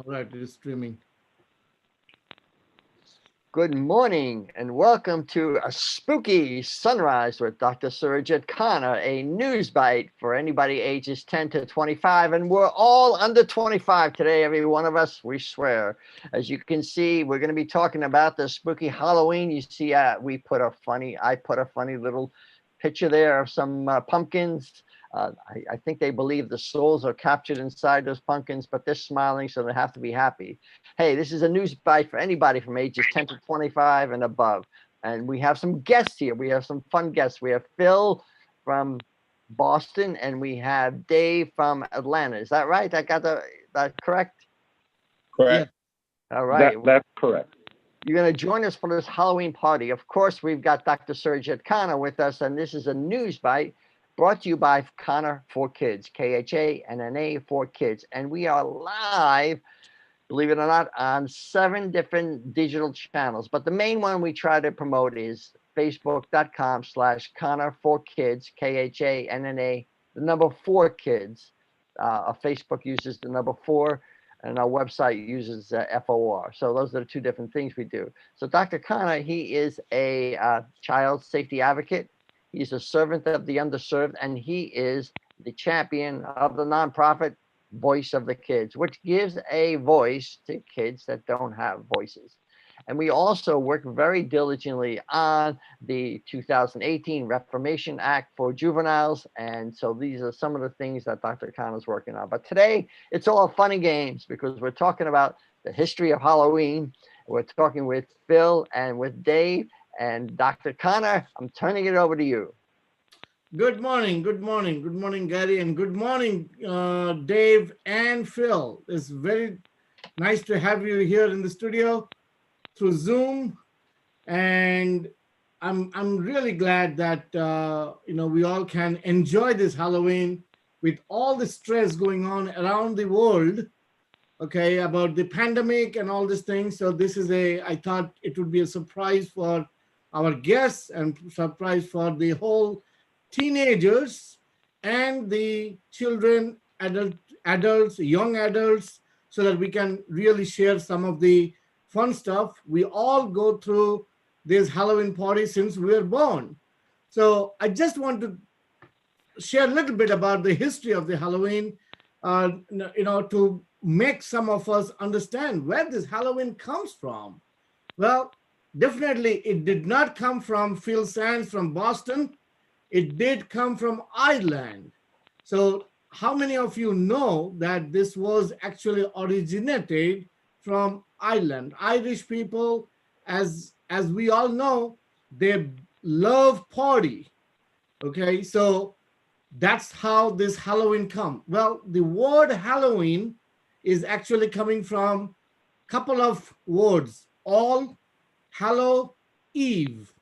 All right, it is streaming. Good morning and welcome to a spooky sunrise with Dr. Surajit Khanna, a news bite for anybody ages 10 to 25. And we're all under 25 today, every one of us, we swear. As you can see, we're going to be talking about the spooky Halloween. You see, I put a funny little picture there of some pumpkins. I think they believe the souls are captured inside those pumpkins, but they're smiling, so they have to be happy. Hey, this is a news bite for anybody from ages 10 to 25 and above. And we have some guests here. We have some fun guests. We have Phil from Boston and we have Dave from Atlanta. Is that right? I got that correct? Yeah. Correct. All right. That's correct. You're going to join us for this Halloween party. Of course, we've got Dr. Surajit Khanna with us, and this is a news bite brought to you by Khanna for Kids, Khanna for Kids. And we are live, believe it or not, on 7 different digital channels. But the main one we try to promote is facebook.com/Khanna for Kids, Khanna, the number 4 kids. Our Facebook uses the number 4, and our website uses FOR. So those are the 2 different things we do. So Dr. Khanna, he is a child safety advocate. He's a servant of the underserved, and he is the champion of the nonprofit Voice of the Kids, which gives a voice to kids that don't have voices. And we also work very diligently on the 2018 Reformation Act for juveniles. And so these are some of the things that Dr. Khan is working on. But today, it's all fun and games because we're talking about the history of Halloween. We're talking with Phil and with Dave. And Dr. Khanna, I'm turning it over to you. Good morning, Gary, and good morning, Dave and Phil. It's very nice to have you here in the studio through Zoom, and I'm really glad that we all can enjoy this Halloween with all the stress going on around the world. Okay, about the pandemic and all these things. So I thought it would be a surprise for our guests and surprise for the whole teenagers and the children, adults, young adults, so that we can really share some of the fun stuff. We all go through this Halloween party since we were born. So I just want to share a little bit about the history of the Halloween, to make some of us understand where this Halloween comes from. Well, definitely it did not come from Phil Sands from Boston. It did come from Ireland. So how many of you know that this was actually originated from Ireland? Irish people, as we all know, they love party. Okay, so that's how this Halloween come. Well, the word Halloween is actually coming from a couple of words, All Hallow Eve.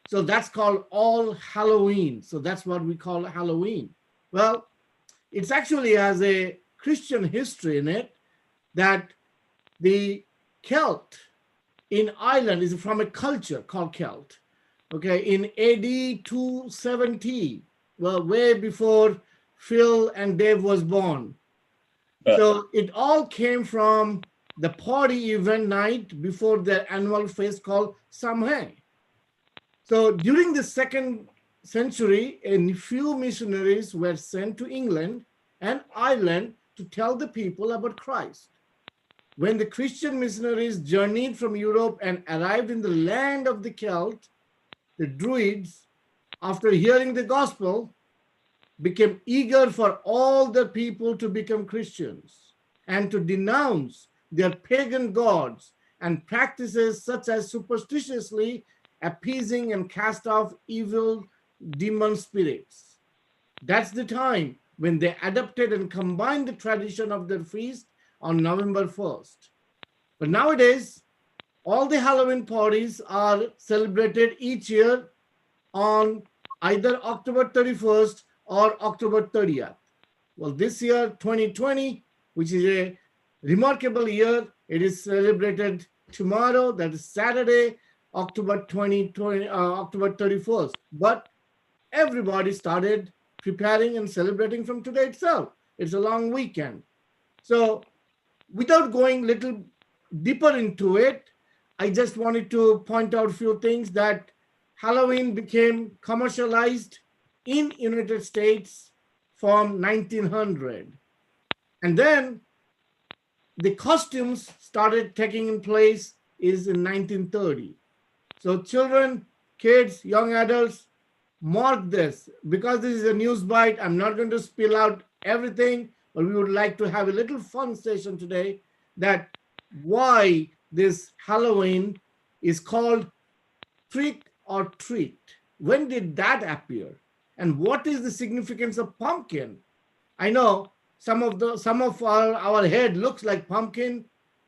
So that's called All Halloween. So that's what we call Halloween. Well, it's actually has a Christian history in it, that the Celt in Ireland is from a culture called Celt. Okay, in AD 270, well, way before Phil and Dave was born. So it all came from the party event night before the annual feast called Samhain. So during the 2nd century, a few missionaries were sent to England and Ireland to tell the people about Christ. When the Christian missionaries journeyed from Europe and arrived in the land of the Celt, the Druids, after hearing the gospel, became eager for all the people to become Christians and to denounce their pagan gods and practices such as superstitiously appeasing and cast off evil demon spirits. That's the time when they adopted and combined the tradition of their feast on November 1st. But nowadays, all the Halloween parties are celebrated each year on either October 31st or October 30th. Well, this year, 2020, which is a remarkable year, it is celebrated tomorrow, that is Saturday, October 31st. But everybody started preparing and celebrating from today itself. It's a long weekend. So without going little deeper into it, I just wanted to point out a few things that Halloween became commercialized in United States from 1900. And then the costumes started taking in place is in 1930. So children, kids, young adults, mark this. Because this is a news bite, I'm not going to spill out everything, but we would like to have a little fun session today that why this Halloween is called trick or treat. When did that appear? And what is the significance of pumpkin? I know some of our head looks like pumpkin,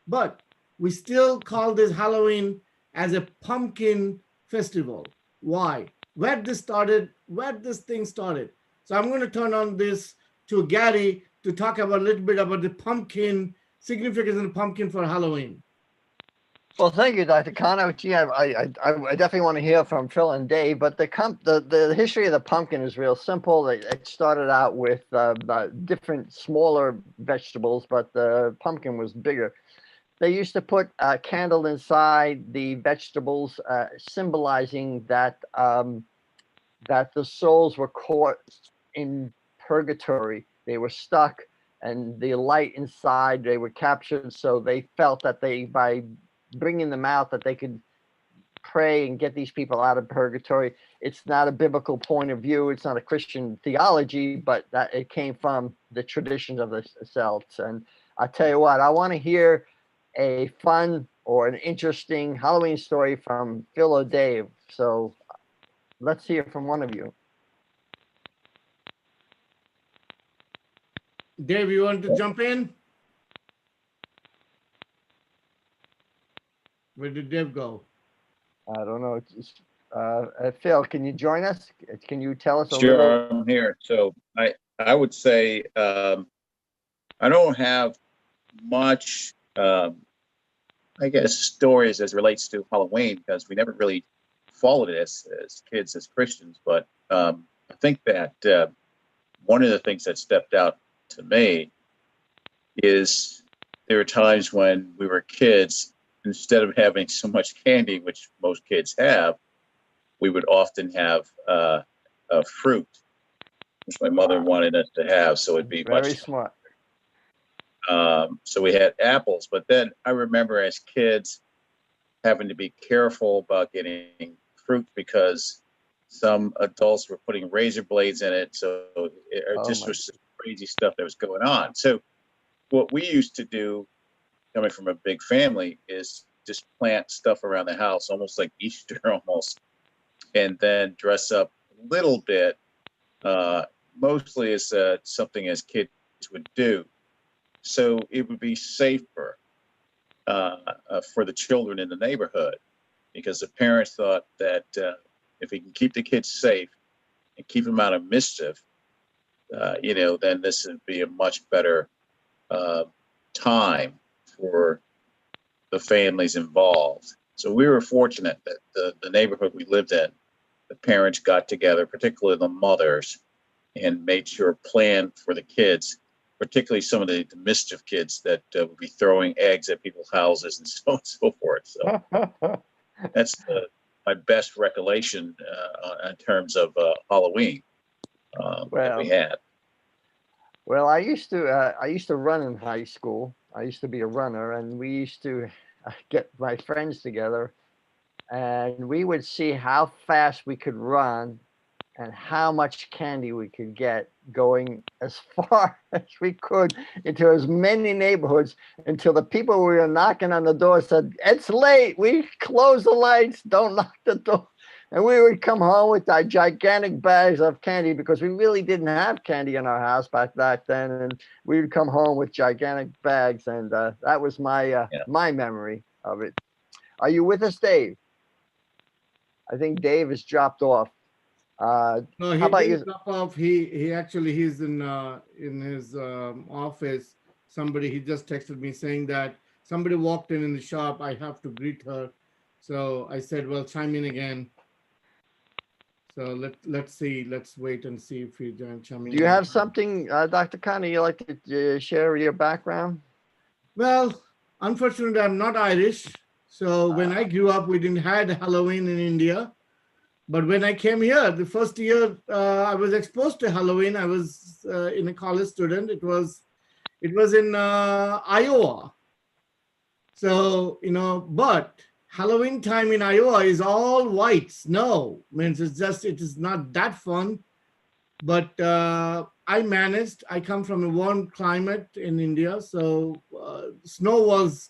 but we still call this Halloween as a pumpkin festival. Why? Where this started, where this thing started. So I'm going to turn on this to Gary to talk about a little bit about the pumpkin significance of the pumpkin for Halloween. Well, thank you, Dr. Khanna. Gee, I definitely want to hear from Phil and Dave, but the history of the pumpkin is real simple. It started out with different smaller vegetables, but the pumpkin was bigger. They used to put a candle inside the vegetables, symbolizing that that the souls were caught in purgatory. They were stuck, and the light inside, they were captured. So they felt that by bringing them out, that they could pray and get these people out of purgatory. It's not a biblical point of view. It's not a Christian theology, but that it came from the traditions of the Celts. And I tell you what, I want to hear a fun or an interesting Halloween story from Phil or Dave. So let's hear from one of you. Dave, you want to jump in? Where did Dave go? I don't know. Phil, can you join us? Can you tell us a Sure, little? I'm here. So I would say I don't have much, I guess, stories as relates to Halloween because we never really followed it as kids, as Christians. But I think that one of the things that stepped out to me is there were times when we were kids, instead of having so much candy, which most kids have, we would often have a fruit, which my mother wanted us to have. So it'd be Very much smart. So we had apples, but then I remember as kids having to be careful about getting fruit because some adults were putting razor blades in it. So it just was some crazy stuff that was going on. So what we used to do, coming from a big family, is just plant stuff around the house, almost like Easter almost, and then dress up a little bit, mostly as something as kids would do. So it would be safer for the children in the neighborhood because the parents thought that if we can keep the kids safe and keep them out of mischief, then this would be a much better time for the families involved. So we were fortunate that the neighborhood we lived in, the parents got together, particularly the mothers, and made sure planned for the kids, particularly some of the mischief kids that would be throwing eggs at people's houses and so on and so forth. So that's my best recollection in terms of Halloween that we had. Well, I used to run in high school. I used to be a runner, and we used to get my friends together, and we would see how fast we could run and how much candy we could get going as far as we could into as many neighborhoods until the people we were knocking on the door said, "It's late. We close the lights. Don't knock the door." And we would come home with our gigantic bags of candy because we really didn't have candy in our house back then. And we would come home with gigantic bags. And that was my my memory of it. Are you with us, Dave? I think Dave has dropped off. No, he how about didn't you? drop off. He actually he's in his office. He just texted me saying that somebody walked in the shop. I have to greet her. So I said, well, chime in again. So let's see. Let's wait and see if he chiming in. Do you have something, Dr. Khanna, you like to share your background? Well, unfortunately, I'm not Irish. So when I grew up, we didn't had Halloween in India. But when I came here, the first year I was exposed to Halloween. I was in a college student. It was in Iowa. So but Halloween time in Iowa is all white snow. Means it is not that fun. But I managed. I come from a warm climate in India, so snow was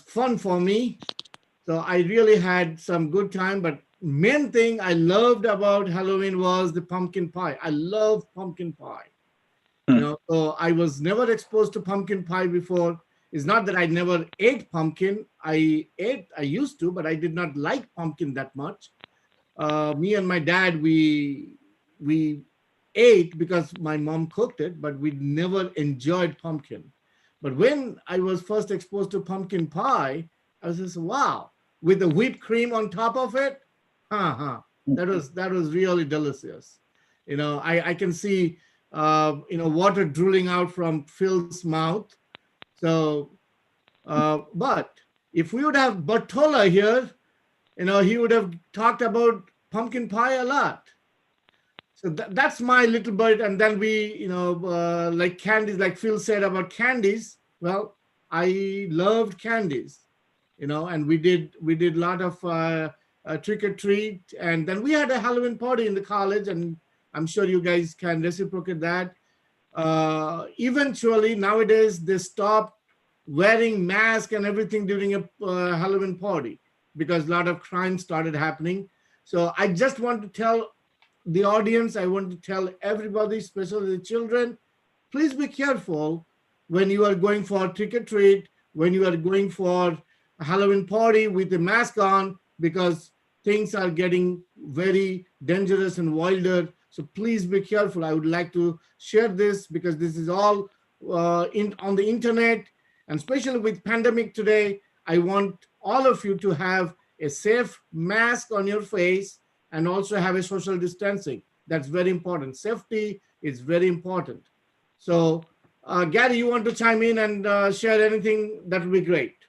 fun for me. So I really had some good time. But main thing I loved about Halloween was the pumpkin pie. I love pumpkin pie. So I was never exposed to pumpkin pie before. It's not that I never ate pumpkin. I used to, but I did not like pumpkin that much. Me and my dad, we ate because my mom cooked it, but we never enjoyed pumpkin. But when I was first exposed to pumpkin pie, I was just wow, with the whipped cream on top of it. That was really delicious. I can see water drooling out from Phil's mouth. So, but if we would have Bartola here, he would have talked about pumpkin pie a lot. So that's my little bit. And then we, like candies, like Phil said about candies. Well, I loved candies, and we did a lot of trick or treat. And then we had a Halloween party in the college, and I'm sure you guys can reciprocate that. Eventually, nowadays, they stopped wearing masks and everything during a Halloween party because a lot of crime started happening. So I just want to tell the audience, I want to tell everybody, especially the children, please be careful when you are going for trick or treat, when you are going for a Halloween party with a mask on, because things are getting very dangerous and wilder. So please be careful. I would like to share this because this is all on the internet, and especially with pandemic today, I want all of you to have a safe mask on your face and also have a social distancing. That's very important. Safety is very important. So, Gary, you want to chime in and share anything? That would be great.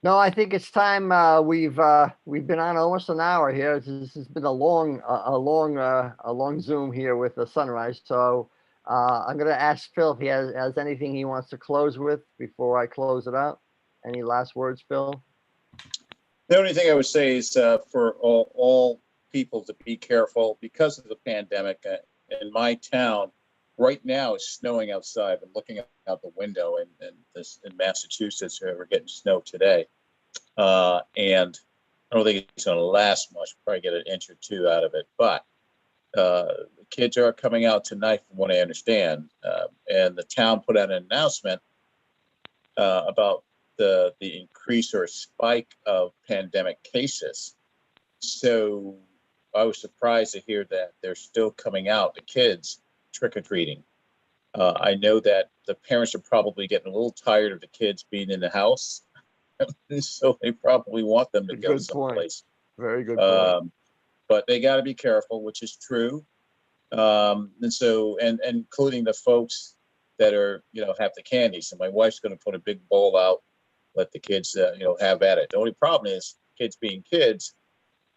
No, I think it's time. We've been on almost an hour here. This has been a long Zoom here with the SunRISE. So I'm going to ask Phil if he has anything he wants to close with before I close it out. Any last words, Phil? The only thing I would say is for all people to be careful because of the pandemic. In my town, right now it's snowing outside. I'm looking out the window in Massachusetts. We're getting snow today, and I don't think it's going to last much. We'll probably get an inch or two out of it, but the kids are coming out tonight, from what I understand, and the town put out an announcement about the increase or spike of pandemic cases. So I was surprised to hear that they're still coming out, the kids, trick-or-treating. I know that the parents are probably getting a little tired of the kids being in the house, so they probably want them to go someplace. Very good point. But they got to be careful, which is true. And including the folks that are, have the candy. So my wife's going to put a big bowl out, let the kids, have at it. The only problem is kids being kids,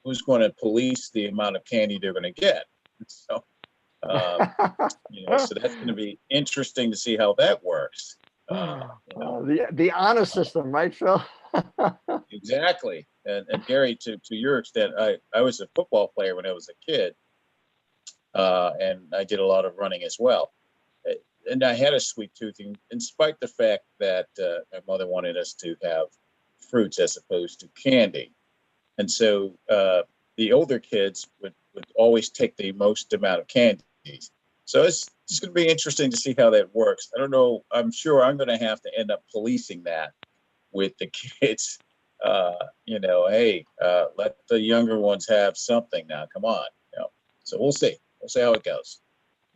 who's going to police the amount of candy they're going to get? So, so that's going to be interesting to see how that works. The honor system, right, Phil? Exactly. And Gary, to your extent, I was a football player when I was a kid, and I did a lot of running as well. And I had a sweet tooth, in spite of the fact that my mother wanted us to have fruits as opposed to candy. And so the older kids would always take the most amount of candies. So it's going to be interesting to see how that works. I don't know. I'm sure I'm going to have to end up policing that with the kids. Hey, let the younger ones have something now. Come on. So we'll see. We'll see how it goes.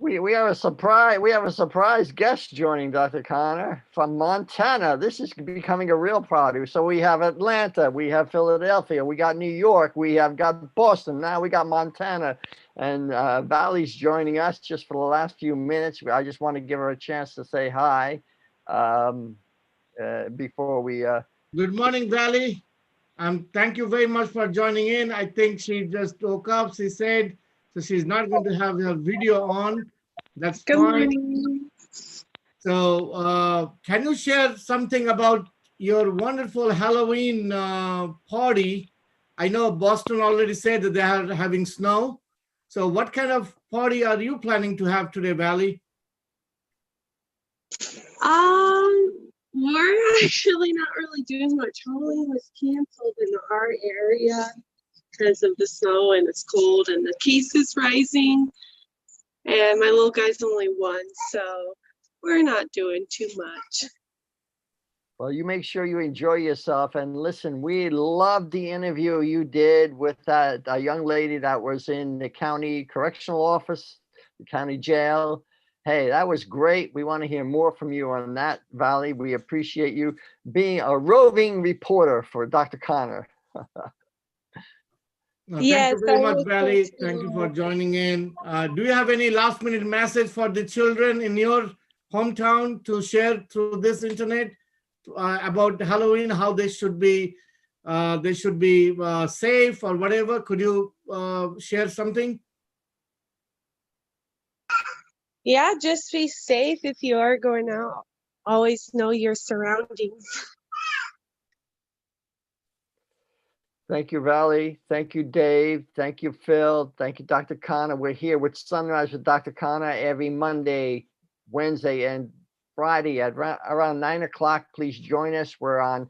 We have a surprise. We have a surprise guest joining Dr. Khanna from Montana. This is becoming a real party. So we have Atlanta, we have Philadelphia, we got New York, we have got Boston. Now we got Montana, and Valley's joining us just for the last few minutes. I just want to give her a chance to say hi. before we. Good morning, Valley. Thank you very much for joining in. I think she just woke up, she said, so she's not going to have her video on. That's Good fine. morning. So can you share something about your wonderful Halloween party? I know Boston already said that they are having snow. So what kind of party are you planning to have today, Valley? We're actually not really doing much. Halloween was canceled in our area because of the snow and it's cold and the cases rising. And my little guy's only 1, so we're not doing too much. Well, you make sure you enjoy yourself. And listen, we loved the interview you did with that young lady that was in the county correctional office, the county jail. Hey, that was great. We want to hear more from you on that, Valley. We appreciate you being a roving reporter for Dr. Khanna. Thank you very much, Valley. Thank you for joining in. Do you have any last minute message for the children in your hometown to share through this internet about Halloween, how they should be safe or whatever? Could you share something? Yeah, just be safe if you are going out. Always know your surroundings. Thank you, Valley. Thank you, Dave. Thank you, Phil. Thank you, Dr. Khanna. We're here with Sunrise with Dr. Khanna every Monday, Wednesday, and Friday at around 9 o'clock. Please join us. We're on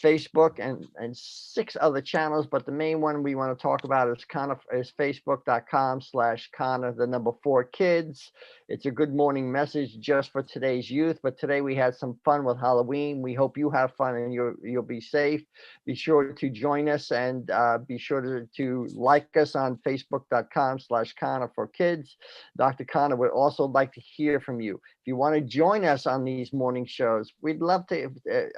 Facebook and 6 other channels, but the main one we want to talk about is facebook.com/Khanna4kids. It's a good morning message just for today's youth, but today we had some fun with Halloween. We hope you have fun and you'll be safe. Be sure to join us and be sure to like us on facebook.com/Khanna4kids. Dr. Khanna would also like to hear from you. If you want to join us on these morning shows, we'd love to,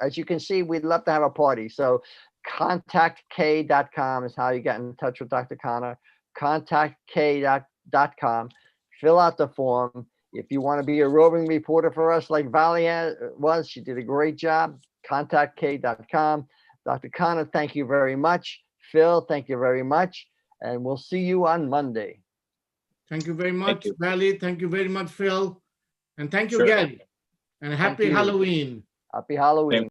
as you can see, we'd love to have a party. So contactk.com is how you get in touch with Dr. Khanna. Contactk.com. Fill out the form. If you want to be a roving reporter for us like Valley was, she did a great job. Contactk.com. Dr. Khanna, thank you very much. Phil, thank you very much. And we'll see you on Monday. Thank you very much, Valley. Thank you very much, Phil. And thank you, Sure. Gary. And happy Halloween. Happy Halloween.